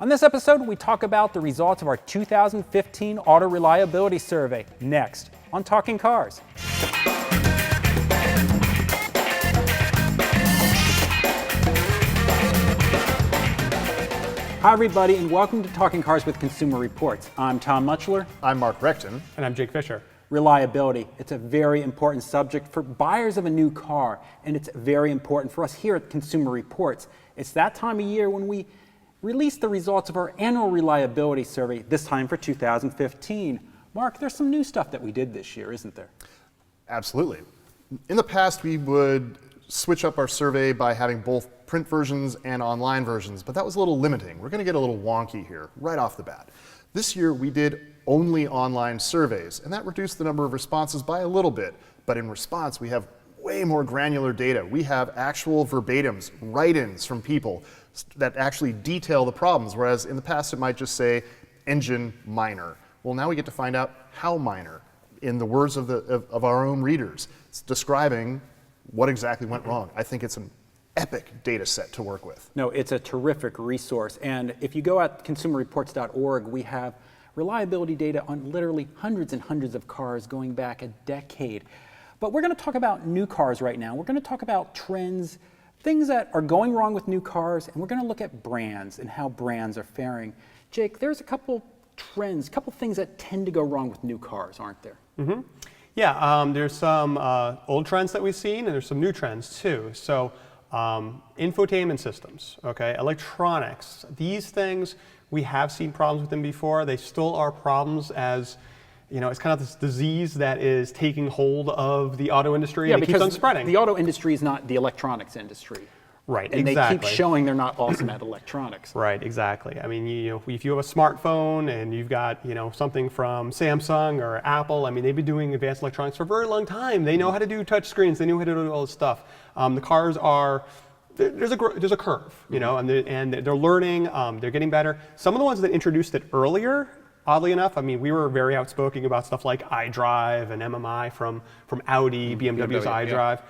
On this episode, we talk about the results of our 2015 Auto Reliability Survey, next on Talking Cars. Hi everybody, and welcome to Talking Cars with Consumer Reports. I'm Tom Mutchler. I'm Mark Reckton. And I'm Jake Fisher. Reliability. It's a very important subject for buyers of a new car, and it's very important for us here at Consumer Reports. It's that time of year when we release the results of our annual reliability survey, this time for 2015. Mark, there's some new stuff that we did this year, isn't there? Absolutely. In the past, we would switch up our survey by having both print versions and online versions, but that was a little limiting. We're going to get a little wonky here right off the bat. This year, we did only online surveys, and that reduced the number of responses by a little bit. But in response, we have way more granular data. We have actual verbatims, write-ins from people that actually detail the problems, whereas in the past, it might just say engine minor. Well, now we get to find out how minor, in the words of our own readers. It's describing what exactly went wrong. I think it's an epic data set to work with. No, it's a terrific resource. And if you go at consumerreports.org, we have reliability data on literally hundreds and hundreds of cars going back a decade. But we're going to talk about new cars right now. We're going to talk about trends, things that are going wrong with new cars, and we're going to look at brands and how brands are faring. Jake, there's a couple trends, a couple things that tend to go wrong with new cars, aren't there? Mm-hmm. Yeah, there's some old trends that we've seen, and there's some new trends too. So infotainment systems, okay, electronics, these things, we have seen problems with them before. They still are problems, as you know, it's kind of this disease that is taking hold of the auto industry, and it keeps on spreading. The auto industry is not the electronics industry. Right, and exactly. they keep showing they're not awesome at electronics. Right, exactly. I mean, if you have a smartphone and you've got, something from Samsung or Apple, I mean, they've been doing advanced electronics for a very long time. They know how to do touch screens. They know how to do all this stuff. The cars are, there's a curve, and they're learning. They're getting better. Some of the ones that introduced it earlier, oddly enough, I mean, we were very outspoken about stuff like iDrive and MMI from Audi, BMW's iDrive.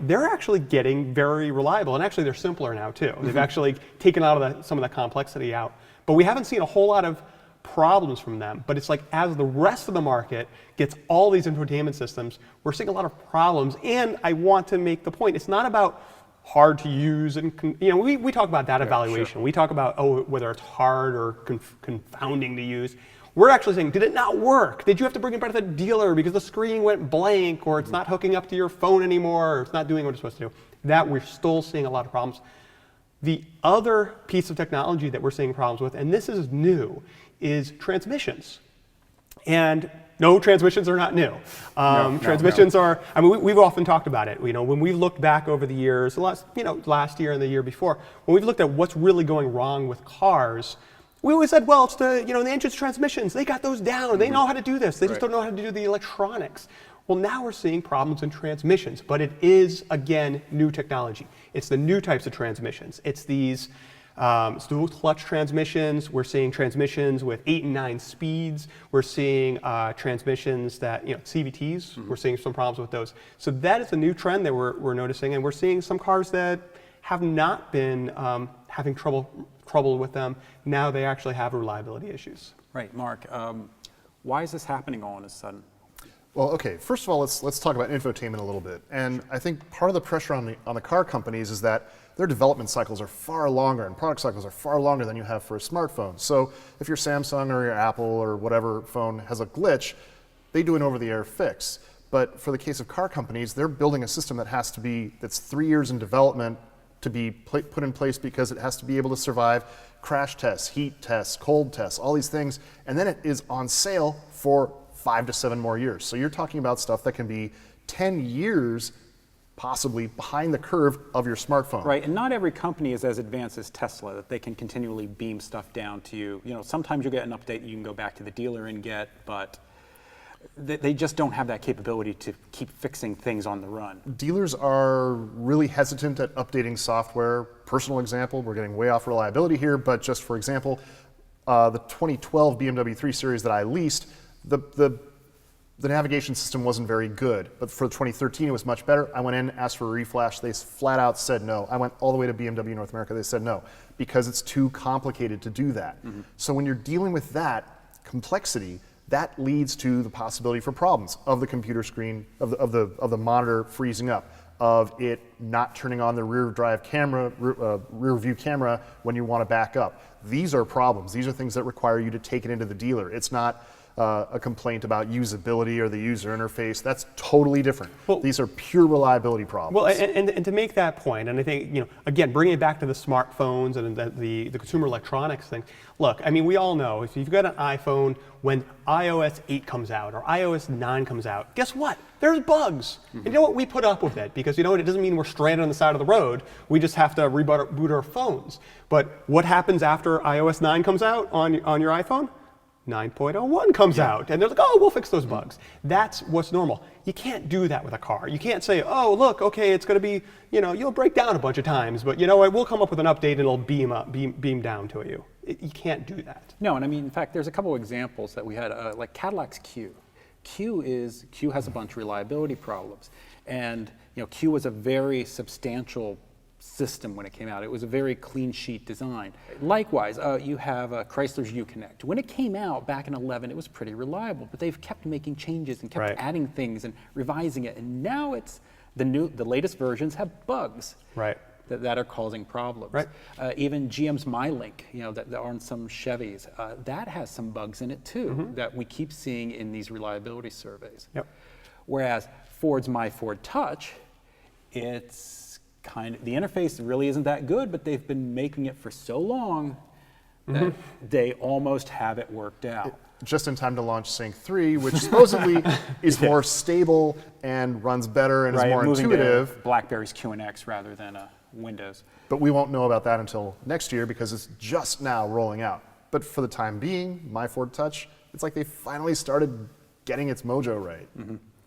They're actually getting very reliable, and actually they're simpler now too. They've actually taken out of some of the complexity out. But we haven't seen a whole lot of problems from them. But it's like, as the rest of the market gets all these infotainment systems, we're seeing a lot of problems. And I want to make the point, it's not about hard to use, and we talk about that evaluation. Sure. We talk about whether it's hard or confounding to use. We're actually saying, did it not work? Did you have to bring it back to the dealer because the screen went blank, or it's not hooking up to your phone anymore, or it's not doing what it's supposed to do? That we're still seeing a lot of problems. The other piece of technology that we're seeing problems with, and this is new, is transmissions. And no, transmissions are not new. Transmissions are, I mean, we've often talked about it. When we've looked back over the years, last year and the year before, when we've looked at what's really going wrong with cars, we always said, well, it's the engine's transmissions. They got those down. They know how to do this. They just don't know how to do the electronics. Well, now we're seeing problems in transmissions, but it is, again, new technology. It's the new types of transmissions. It's these dual clutch transmissions. We're seeing transmissions with 8 and 9 speeds. We're seeing transmissions that, CVTs, we're seeing some problems with those. So that is a new trend that we're noticing, and we're seeing some cars that have not been having trouble with them. Now they actually have reliability issues. Right, Mark. Why is this happening all of a sudden? Well, okay. First of all, let's talk about infotainment a little bit. And I think part of the pressure on the car companies is that their development cycles are far longer, and product cycles are far longer than you have for a smartphone. So if your Samsung or your Apple or whatever phone has a glitch, they do an over-the-air fix. But for the case of car companies, they're building a system that's 3 years in development to be put in place, because it has to be able to survive crash tests, heat tests, cold tests, all these things, and then it is on sale for 5 to 7 more years. So you're talking about stuff that can be 10 years possibly behind the curve of your smartphone. Right, and not every company is as advanced as Tesla, that they can continually beam stuff down to you. Sometimes you'll get an update you can go back to the dealer and get, but they just don't have that capability to keep fixing things on the run. Dealers are really hesitant at updating software. Personal example, we're getting way off reliability here, but just for example, the 2012 BMW 3 Series that I leased, the the navigation system wasn't very good, but for 2013 it was much better. I went in, asked for a reflash, they flat out said no. I went all the way to BMW North America, they said no, because it's too complicated to do that. So when you're dealing with that complexity, that leads to the possibility for problems of the computer screen, of the monitor freezing up, of it not turning on the rear view camera when you want to back up. These are problems. These are things that require you to take it into the dealer. It's not a complaint about usability or the user interface. That's totally different. Well, these are pure reliability problems. Well, and to make that point, and I think, again, bringing it back to the smartphones and the consumer electronics thing, look, I mean, we all know if you've got an iPhone, when iOS 8 comes out or iOS 9 comes out, guess what? There's bugs. And you know what? We put up with it because, it doesn't mean we're stranded on the side of the road. We just have to boot our phones. But what happens after iOS 9 comes out on your iPhone? 9.01 comes out, and they're like, oh, we'll fix those bugs. That's what's normal. You can't do that with a car. You can't say, oh, look, okay, it's going to be, you'll break down a bunch of times, but we'll come up with an update and it'll beam down to you. You can't do that. No, and I mean, in fact, there's a couple of examples that we had, like Cadillac's Q. Q has a bunch of reliability problems, and Q was a very substantial system when it came out. It was a very clean sheet design. Likewise, you have Chrysler's Uconnect. When it came out back in 11, it was pretty reliable, but they've kept making changes and kept adding things and revising it, and now it's the latest versions have bugs that are causing problems. Even GM's MyLink, that are on some Chevys, that has some bugs in it too that we keep seeing in these reliability surveys. Whereas Ford's My Ford Touch, it's the interface really isn't that good, but they've been making it for so long that they almost have it worked out. Just in time to launch Sync 3, which supposedly is more stable and runs better and is more intuitive. BlackBerry's QNX rather than Windows. But we won't know about that until next year because it's just now rolling out. But for the time being, My Ford Touch, it's like they finally started getting its mojo right.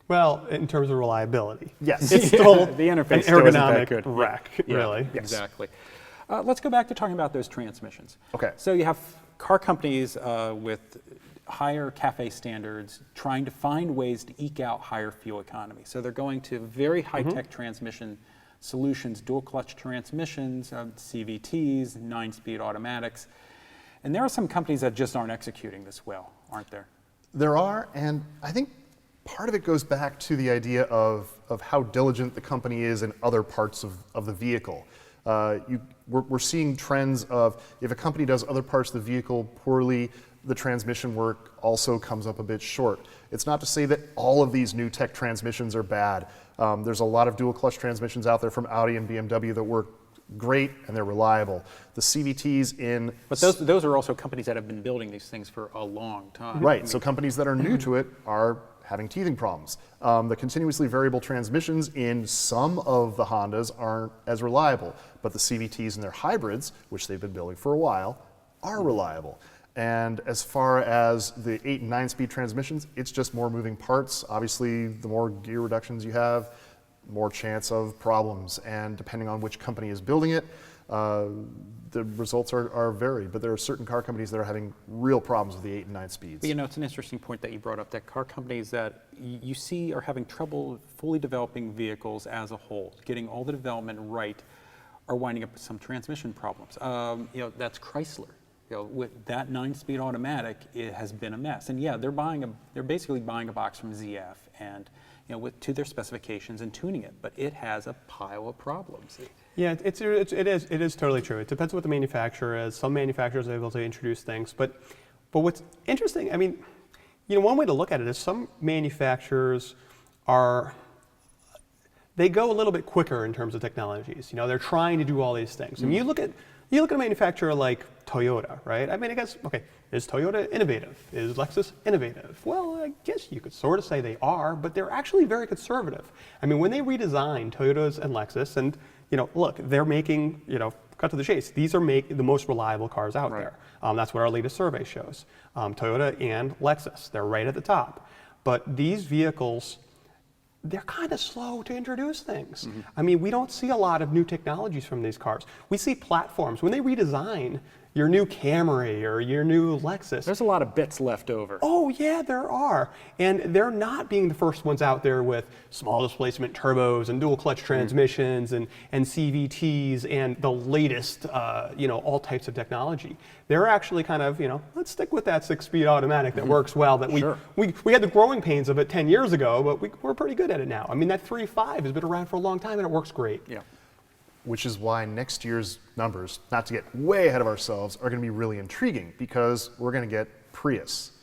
Well, in terms of reliability. Yes. It's still the interface an still isn't that ergonomic good. wreck, really. Yes. Exactly. Let's go back to talking about those transmissions. Okay. So you have car companies with higher CAFE standards trying to find ways to eke out higher fuel economy. So they're going to very high-tech transmission solutions, dual clutch transmissions, CVTs, 9-speed automatics. And there are some companies that just aren't executing this well, aren't there? There are, and I think part of it goes back to the idea of how diligent the company is in other parts of the vehicle. We're seeing trends of if a company does other parts of the vehicle poorly, the transmission work also comes up a bit short. It's not to say that all of these new tech transmissions are bad. There's a lot of dual clutch transmissions out there from Audi and BMW that work great and they're reliable. The CVTs in... But those are also companies that have been building these things for a long time. Right, so companies that are new to it are having teething problems. The continuously variable transmissions in some of the Hondas aren't as reliable, but the CVTs in their hybrids, which they've been building for a while, are reliable. And as far as the 8 and 9-speed transmissions, it's just more moving parts. Obviously, the more gear reductions you have, more chance of problems. And depending on which company is building it, the results are varied. But there are certain car companies that are having real problems with the 8 and 9 speeds. But it's an interesting point that you brought up, that car companies that you see are having trouble fully developing vehicles as a whole, getting all the development right, are winding up with some transmission problems. That's Chrysler. With that 9-speed automatic, it has been a mess. And yeah, they're basically buying a box from ZF and to their specifications and tuning it, but it has a pile of problems. Yeah, it is totally true. It depends what the manufacturer is. Some manufacturers are able to introduce things, but what's interesting, I mean, one way to look at it is some manufacturers they go a little bit quicker in terms of technologies. They're trying to do all these things. I mean, you look at a manufacturer like Toyota, right? I mean, I guess, okay, is Toyota innovative? Is Lexus innovative? Well, I guess you could sort of say they are, but they're actually very conservative. I mean, when they redesign Toyotas and Lexus, and, look, they're making, cut to the chase, these are the most reliable cars out there. That's what our latest survey shows. Toyota and Lexus, they're right at the top. But these vehicles, they're kind of slow to introduce things. I mean, we don't see a lot of new technologies from these cars. We see platforms. When they redesign, your new Camry or your new Lexus. There's a lot of bits left over. Oh yeah, there are. And they're not being the first ones out there with small displacement turbos and dual clutch transmissions and CVTs and the latest, all types of technology. They're actually kind of, let's stick with that 6-speed automatic that works well. That we had the growing pains of it 10 years ago, but we're pretty good at it now. I mean, that 3.5 has been around for a long time and it works great. Yeah. Which is why next year's numbers, not to get way ahead of ourselves, are going to be really intriguing because we're going to get Prius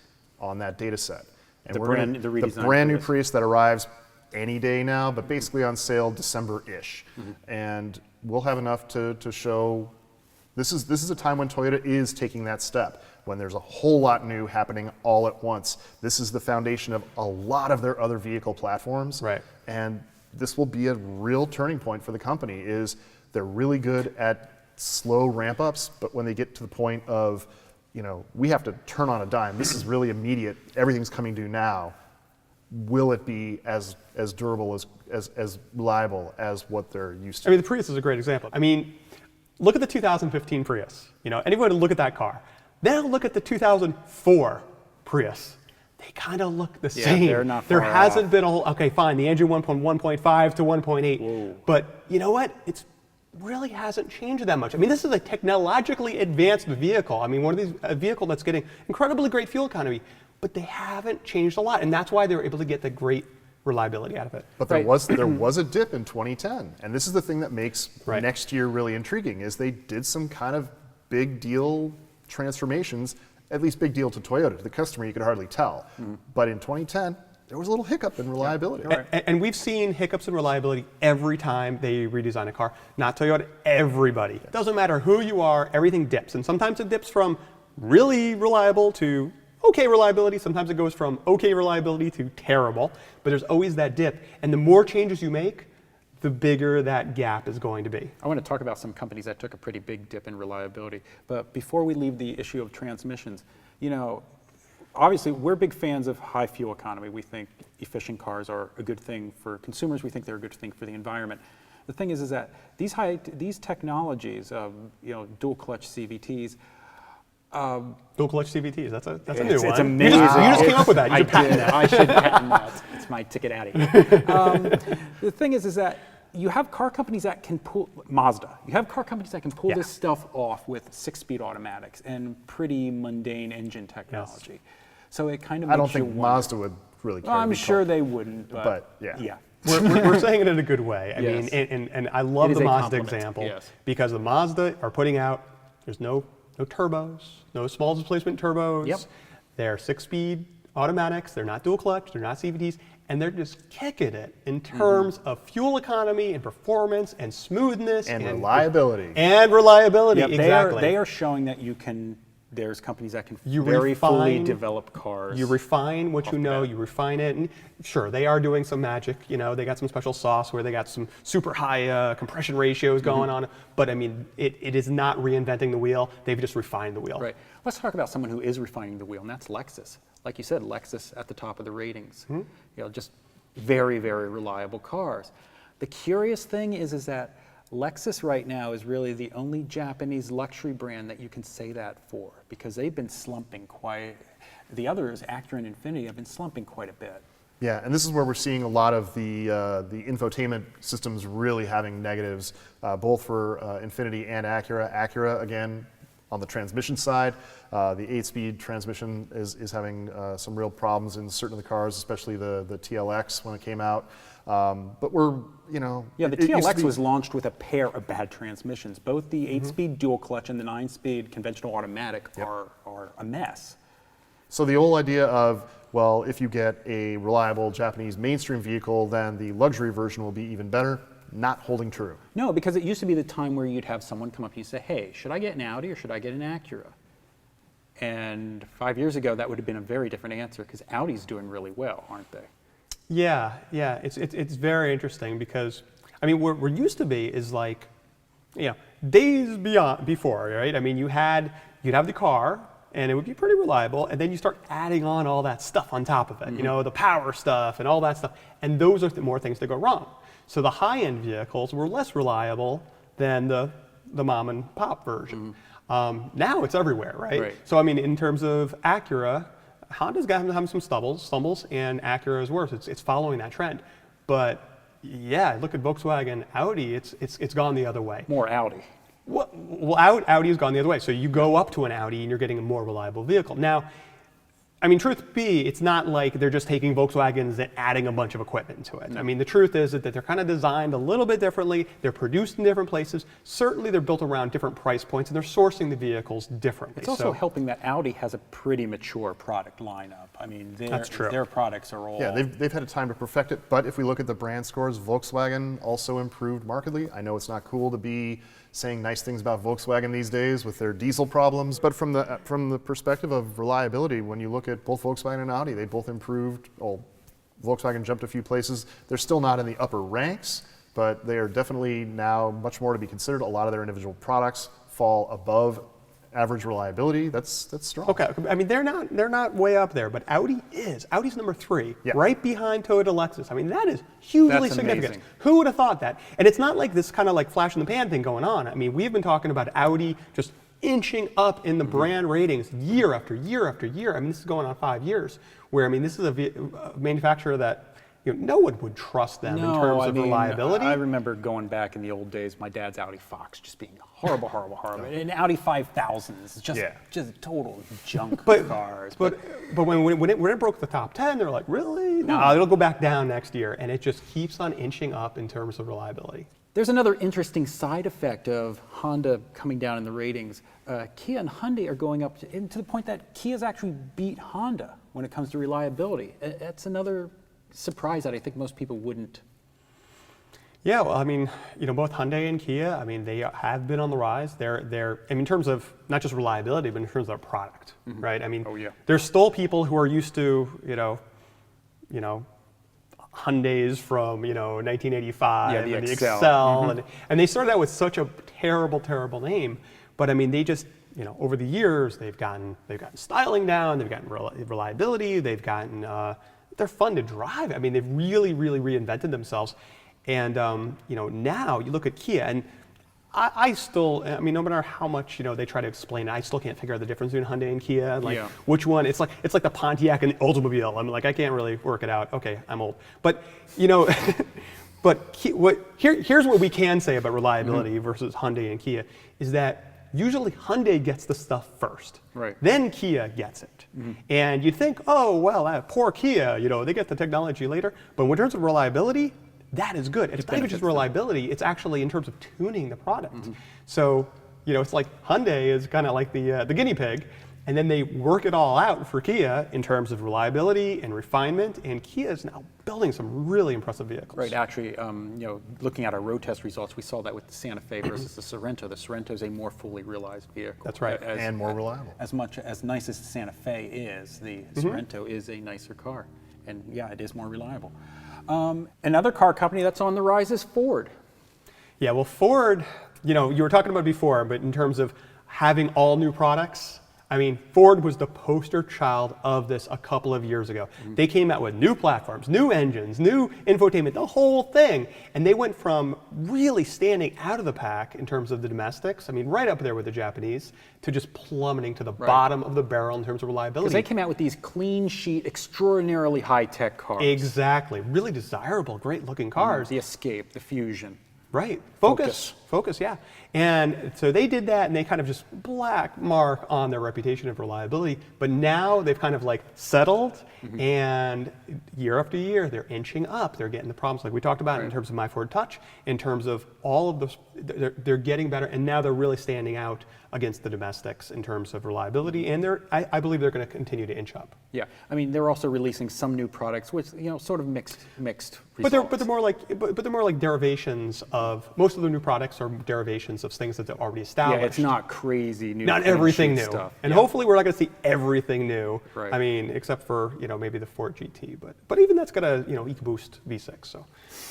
on that data set. And The redesigned brand new Prius. Prius that arrives any day now, but basically on sale December-ish. And we'll have enough to show this is a time when Toyota is taking that step, when there's a whole lot new happening all at once. This is the foundation of a lot of their other vehicle platforms. Right. And this will be a real turning point for the company. Is they're really good at slow ramp ups, but when they get to the point of, we have to turn on a dime, this is really immediate, everything's coming due now, will it be as durable, as reliable as what they're used to? I mean, the Prius is a great example. I mean, look at the 2015 Prius. Anybody look at that car. Then look at the 2004 Prius. They kind of look the same. They're not There far hasn't off. been a whole, okay, fine, the engine went from 1.5 to 1.8. Whoa. But you know what? It's really hasn't changed that much. I mean, this is a technologically advanced vehicle. I mean, a vehicle that's getting incredibly great fuel economy, but they haven't changed a lot. And that's why they were able to get the great reliability out of it. But there Right. was a dip in 2010, and this is the thing that makes Right. next year really intriguing. Is they did some kind of big deal transformations, at least big deal to Toyota. To the customer, you could hardly tell. But in 2010, there was a little hiccup in reliability. And we've seen hiccups in reliability every time they redesign a car. Not Toyota, everybody. It doesn't matter who you are, everything dips. And sometimes it dips from really reliable to okay reliability. Sometimes it goes from okay reliability to terrible. But there's always that dip. And the more changes you make, the bigger that gap is going to be. I want to talk about some companies that took a pretty big dip in reliability. But before we leave the issue of transmissions, obviously we're big fans of high fuel economy. We think efficient cars are a good thing for consumers. We think they're a good thing for the environment. The thing is that these technologies of dual clutch CVTs. Dual clutch CVTs, that's a new one. It's amazing. You just came up with that. You should patent that. I should patent that. It's my ticket out of here. The thing is that you have car companies that can pull Mazda. You have car companies that can pull this stuff off with 6-speed automatics and pretty mundane engine technology. So it kind of makes I don't think you wonder. Mazda would really care. Well, I'm to be sure called. they wouldn't. But yeah. We're saying it in a good way. I Yes. mean, and I love It is the a Mazda compliment, example yes. because the Mazda are putting out, there's no turbos, no small displacement turbos. Yep. They're 6-speed automatics. They're not dual clutch. They're not CVTs. And they're just kicking it in terms of fuel economy and performance and smoothness. And reliability. And reliability, Yep, exactly. they are showing that there's companies that can You very fully refine- develop cars. You refine what you know, bat. you refine it, and sure, they are doing some magic. They got some special sauce where they got some super high compression ratios going on. But I mean, it is not reinventing the wheel. They've just refined the wheel. Right. Let's talk about someone who is refining the wheel, and that's Lexus. Like you said, Lexus at the top of the ratings. Just very, very reliable cars. The curious thing is that Lexus right now is really the only Japanese luxury brand that you can say that for, because they've been slumping quite. The others, Acura and Infiniti, have been slumping quite a bit. Yeah, and this is where we're seeing a lot of the infotainment systems really having negatives, both for Infiniti and Acura. Acura, again, on the transmission side, the 8-speed transmission is having some real problems in certain of the cars, especially the TLX when it came out. But we're, Yeah, the it used to TLX be- was launched with a pair of bad transmissions. Both the 8-speed dual clutch and the 9-speed conventional automatic are a mess. So the whole idea of, well, if you get a reliable Japanese mainstream vehicle, then the luxury version will be even better, not holding true. No, because it used to be the time where you'd have someone come up to you and say, hey, should I get an Audi or should I get an Acura? And 5 years ago, that would have been a very different answer, because Audi's doing really well, aren't they? Yeah. It's very interesting because, I mean, where used to be is like, days before, right? I mean, you'd have the car, and it would be pretty reliable, and then you start adding on all that stuff on top of it, the power stuff and all that stuff, and those are the more things that go wrong. So the high-end vehicles were less reliable than the mom and pop version. Now it's everywhere, right? Right. So I mean, in terms of Acura, Honda's got having some stumbles, and Acura is worse. It's following that trend. But yeah, look at Volkswagen, Audi. It's gone the other way. More Audi. Well, Audi has gone the other way. So you go up to an Audi and you're getting a more reliable vehicle. Now, I mean, truth be, it's not like they're just taking Volkswagens and adding a bunch of equipment to it. I mean, the truth is that they're kind of designed a little bit differently. They're produced in different places. Certainly, they're built around different price points, and they're sourcing the vehicles differently. It's also helping that Audi has a pretty mature product lineup. I mean, That's true. Their products are all... Yeah, they've had a time to perfect it, but if we look at the brand scores, Volkswagen also improved markedly. I know it's not cool to be saying nice things about Volkswagen these days with their diesel problems, but from the perspective of reliability, when you look at both Volkswagen and Audi, they both improved. Well, Volkswagen jumped a few places. They're still not in the upper ranks, but they are definitely now much more to be considered. A lot of their individual products fall above average reliability. That's strong. Okay, I mean they're not way up there, but Audi is. Audi's number 3, Yeah. right behind Toyota, Lexus. I mean that is hugely That's significant. amazing. Who would have thought that? And it's not like this kind of like flash in the pan thing going on. I mean we've been talking about Audi just inching up in the brand ratings year after year after year. I mean this is going on 5 years. Where I mean this is a manufacturer that no one would trust them in terms of reliability. I remember going back in the old days, my dad's Audi Fox just being horrible. And Audi 5000s, just total junk cars. But when it broke the top 10, they're like, really? No, it'll go back down next year, and it just keeps on inching up in terms of reliability. There's another interesting side effect of Honda coming down in the ratings. Kia and Hyundai are going up to the point that Kia's actually beat Honda when it comes to reliability. That's another surprise that I think most people wouldn't. Yeah, well, I mean, both Hyundai and Kia, I mean, they have been on the rise. I mean, in terms of not just reliability, but in terms of their product, right? I mean, there's still people who are used to, Hyundais from 1985 the and the Excel. Excel, and they started out with such a terrible name, but I mean, they just over the years they've gotten styling down, they've gotten reliability, they've gotten they're fun to drive. I mean, they've really reinvented themselves. And now you look at Kia, and I still, I mean, no matter how much they try to explain it, I still can't figure out the difference between Hyundai and Kia. Like which one? It's like the Pontiac and the Oldsmobile. I'm like, I can't really work it out. Okay, I'm old, but but here's what we can say about reliability versus Hyundai and Kia is that usually Hyundai gets the stuff first, right? Then Kia gets it, and you'd think, oh well, poor Kia, they get the technology later. But in terms of reliability, that is good. It's not even just reliability, it's actually in terms of tuning the product. So, it's like Hyundai is kind of like the guinea pig, and then they work it all out for Kia in terms of reliability and refinement, and Kia is now building some really impressive vehicles. Right, actually, looking at our road test results, we saw that with the Santa Fe versus the Sorento. The Sorento is a more fully realized vehicle. That's right. And more reliable. As nice as the Santa Fe is, the Sorento is a nicer car. And yeah, it is more reliable. Another car company that's on the rise is Ford. Yeah, well, Ford, you were talking about it before, but in terms of having all new products, I mean, Ford was the poster child of this a couple of years ago. They came out with new platforms, new engines, new infotainment, the whole thing. And they went from really standing out of the pack in terms of the domestics, I mean, right up there with the Japanese, to just plummeting to the bottom of the barrel in terms of reliability. Because they came out with these clean sheet, extraordinarily high-tech cars. Exactly. Really desirable, great-looking cars. The Escape, the Fusion. Right. Focus, yeah. And so they did that, and they kind of just black mark on their reputation of reliability. But now they've kind of like settled, and year after year they're inching up. They're getting the problems like we talked about in terms of My Ford Touch, in terms of all of those. They're getting better, and now they're really standing out against the domestics in terms of reliability. And I believe they're going to continue to inch up. Yeah, I mean they're also releasing some new products, which sort of mixed results. But they're more like derivations of most of the new products are derivations of things that are already established. Yeah, it's not crazy new. Not everything new stuff. And hopefully we're not going to see everything new. Right. I mean, except for maybe the Ford GT, but even that's got a EcoBoost V6. So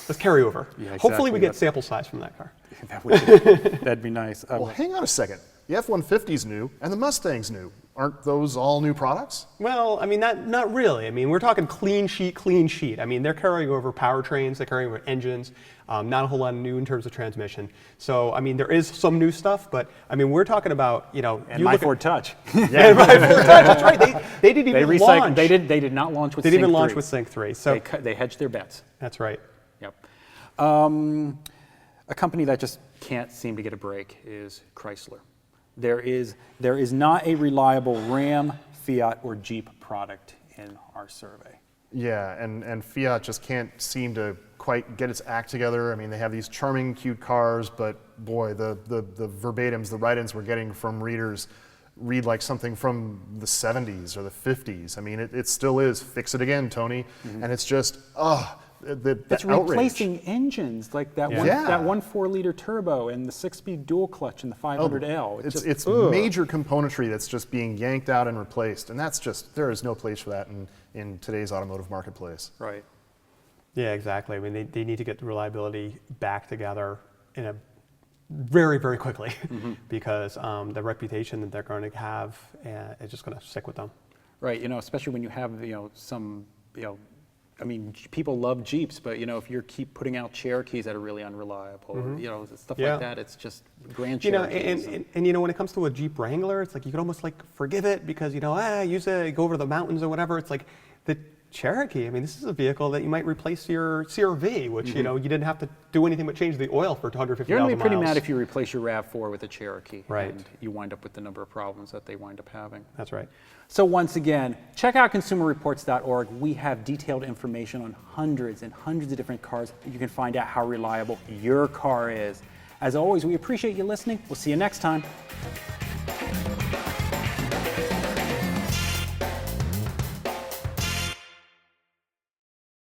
let's carry over. Yeah, Hopefully we exactly. get sample size from that car. That'd be nice. Well, hang on a second. the F-150's new, and the Mustang's new. Aren't those all new products? Well, I mean, not really. I mean, we're talking clean sheet, clean sheet. I mean, they're carrying over powertrains, they're carrying over engines, not a whole lot new in terms of transmission. So, I mean, there is some new stuff, but I mean, we're talking about, you know, And my Ford Touch. yeah, my Ford Touch. That's right. They didn't even launch. They did not launch with They Sync didn't even 3. launch with Sync 3. So They hedged their bets. that's right. Yep. A company that just can't seem to get a break is Chrysler. There is not a reliable Ram, Fiat, or Jeep product in our survey. Yeah, and Fiat just can't seem to quite get its act together. I mean, they have these charming, cute cars, but boy, the verbatims, the write-ins we're getting from readers read like something from the 70s or the 50s. I mean, it still is, fix it again, Tony. And it's just, the It's outrage. replacing engines like that Yeah. that 1.4-liter turbo and the 6-speed dual clutch in the 500L. It's major componentry that's just being yanked out and replaced, and that's just, there is no place for that in today's automotive marketplace. Right. Yeah, exactly. I mean, they need to get the reliability back together in a very, very quickly because the reputation that they're going to have is just going to stick with them. Right. You know, especially when you have some I mean, people love Jeeps, but if you keep putting out Cherokees that are really unreliable, stuff Yeah. like that, it's just Grand You know, Cherokees. and when it comes to a Jeep Wrangler, it's like you could almost like forgive it because go over the mountains or whatever. It's like the Cherokee. I mean, this is a vehicle that you might replace your CR-V, which you didn't have to do anything but change the oil for 150,000 You're going to be pretty miles. mad if you replace your RAV4 with a Cherokee, Right. and you wind up with the number of problems that they wind up having. That's right. So once again, check out consumerreports.org. We have detailed information on hundreds and hundreds of different cars. You can find out how reliable your car is. As always, we appreciate you listening. We'll see you next time.